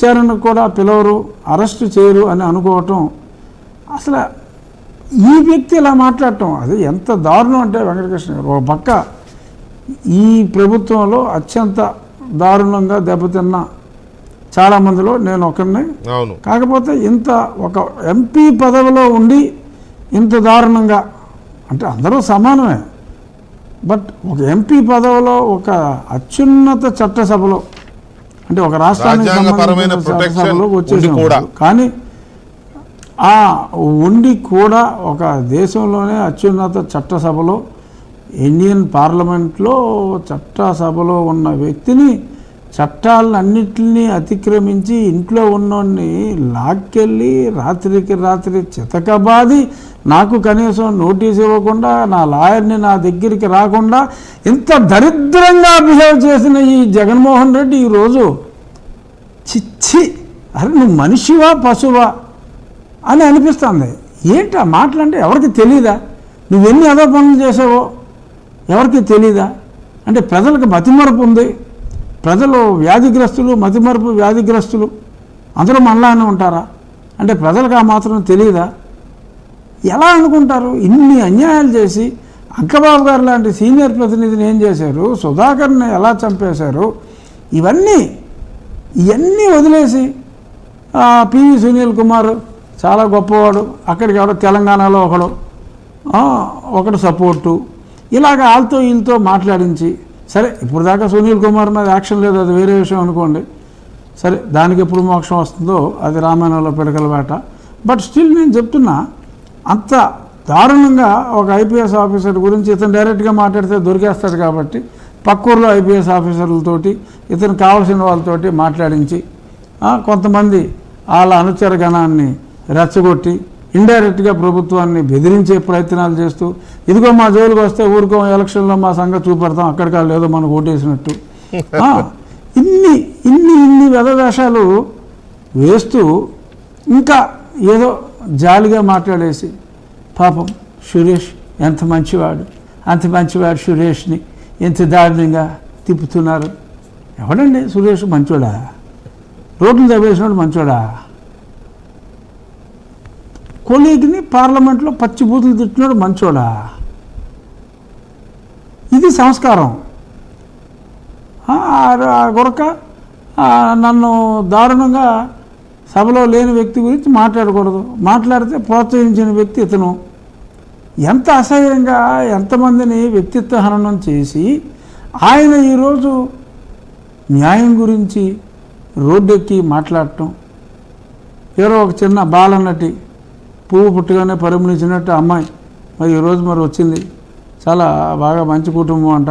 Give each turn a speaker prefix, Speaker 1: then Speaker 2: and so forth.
Speaker 1: విచారణకు కూడా పిలవరు, అరెస్టు చేయరు అని అనుకోవటం, అసలు ఈ వ్యక్తి ఇలా మాట్లాడటం అది ఎంత దారుణం అంటే వెంకటకృష్ణ గారు, ఒక పక్క ఈ ప్రభుత్వంలో అత్యంత దారుణంగా దెబ్బతిన్న చాలామందిలో నేను ఒకరిని. కాకపోతే ఇంత ఒక ఎంపీ పదవిలో ఉండి ఇంత దారుణంగా అంటే అందరూ సమానమే, బట్ ఒక ఎంపీ పదవిలో ఒక అత్యున్నత చట్టసభలో అంటే ఒక రాష్ట్రానికి సంబంధించిన చట్టసభలోకి వచ్చేసాడు, కానీ ఆ ఉండి కూడా ఒక దేశంలోనే అత్యున్నత చట్టసభలో ఇండియన్ పార్లమెంట్లో చట్టసభలో ఉన్న వ్యక్తిని చట్టాలన్నింటినీ అతిక్రమించి ఇంట్లో ఉన్నోడిని లాక్కెళ్ళి రాత్రికి రాత్రి చితకబాది నాకు కనీసం నోటీస్ ఇవ్వకుండా నా లాయర్ని నా దగ్గరికి రాకుండా ఇంత దరిద్రంగా బిహేవ్ చేసిన ఈ జగన్మోహన్ రెడ్డి ఈరోజు చిచ్చి అరే నువ్వు మనిషివా పశువా అని అనిపిస్తుంది. ఏంటి ఆ మాటలంటే ఎవరికి తెలీదా? నువ్వెన్ని అదో పనులు చేసావో ఎవరికి తెలీదా? అంటే ప్రజలకు మతిమరుపు ఉంది, ప్రజలు వ్యాధిగ్రస్తులు, మతిమరుపు వ్యాధిగ్రస్తులు అందరూ మనలానే ఉంటారా? అంటే ప్రజలకు ఆ మాత్రం తెలీదా? ఎలా అనుకుంటారు? ఇన్ని అన్యాయాలు చేసి అంకబాబు గారు లాంటి సీనియర్ ప్రతినిధిని ఏం చేశారు, సుధాకర్ని ఎలా చంపేశారు, ఇవన్నీ వదిలేసి పివి సునీల్ కుమార్ చాలా గొప్పవాడు, అక్కడికి ఎవడో తెలంగాణలో ఒకడు సపోర్టు, ఇలాగ వాళ్ళతో వీళ్ళతో మాట్లాడించి, సరే ఇప్పుడు దాకా సునీల్ కుమార్ మీద యాక్షన్ లేదు, అది వేరే విషయం అనుకోండి, సరే దానికి ఎప్పుడు మోక్షం వస్తుందో అది రామాయణంలో పిడకల వేట. బట్ స్టిల్ నేను చెప్తున్నా, అంత దారుణంగా ఒక ఐపీఎస్ ఆఫీసర్ గురించి ఇతను డైరెక్ట్గా మాట్లాడితే దొరికేస్తాడు కాబట్టి పక్కూరులో ఐపీఎస్ ఆఫీసర్లతోటి ఇతను కావాల్సిన వాళ్ళతోటి మాట్లాడించి కొంతమంది వాళ్ళ అనుచర గణాన్ని రెచ్చగొట్టి ఇండైరెక్ట్గా ప్రభుత్వాన్ని బెదిరించే ప్రయత్నాలు చేస్తూ, ఇదిగో మా జోలికి వస్తే ఊరుకో, ఎలక్షన్లో మా సంగతి చూపెడతాం, అక్కడికి వాళ్ళు ఏదో మనకు ఓటేసినట్టు ఇన్ని వెధవేషాలు వేస్తూ ఇంకా ఏదో జాలిగా మాట్లాడేసి, పాపం సురేష్ ఎంత మంచివాడు, అంత మంచివాడు సురేష్ని ఎంత దారుణంగా తిప్పుతున్నారు. ఎవడండి సురేష్ మంచోడా? రోడ్లు తవ్వేసినాడు మంచోడా? కొలీగ్ని పార్లమెంట్లో పచ్చి బూతులు తిట్టినాడు మంచోడా? ఇది సంస్కారం. గురక నన్ను దారుణంగా సభలో లేని వ్యక్తి గురించి మాట్లాడకూడదు, మాట్లాడితే ప్రోత్సహించిన వ్యక్తి ఇతను. ఎంత అసహ్యంగా ఎంతమందిని వ్యక్తిత్వ హననం చేసి ఆయన ఈరోజు న్యాయం గురించి రోడ్డెక్కి మాట్లాడటం. ఎవరో ఒక చిన్న బాలన్నటి పువ్వు పుట్టగానే పరిమళించినట్టు అమ్మాయి మరి ఈరోజు మరి వచ్చింది, చాలా బాగా మంచి కుటుంబం అంట.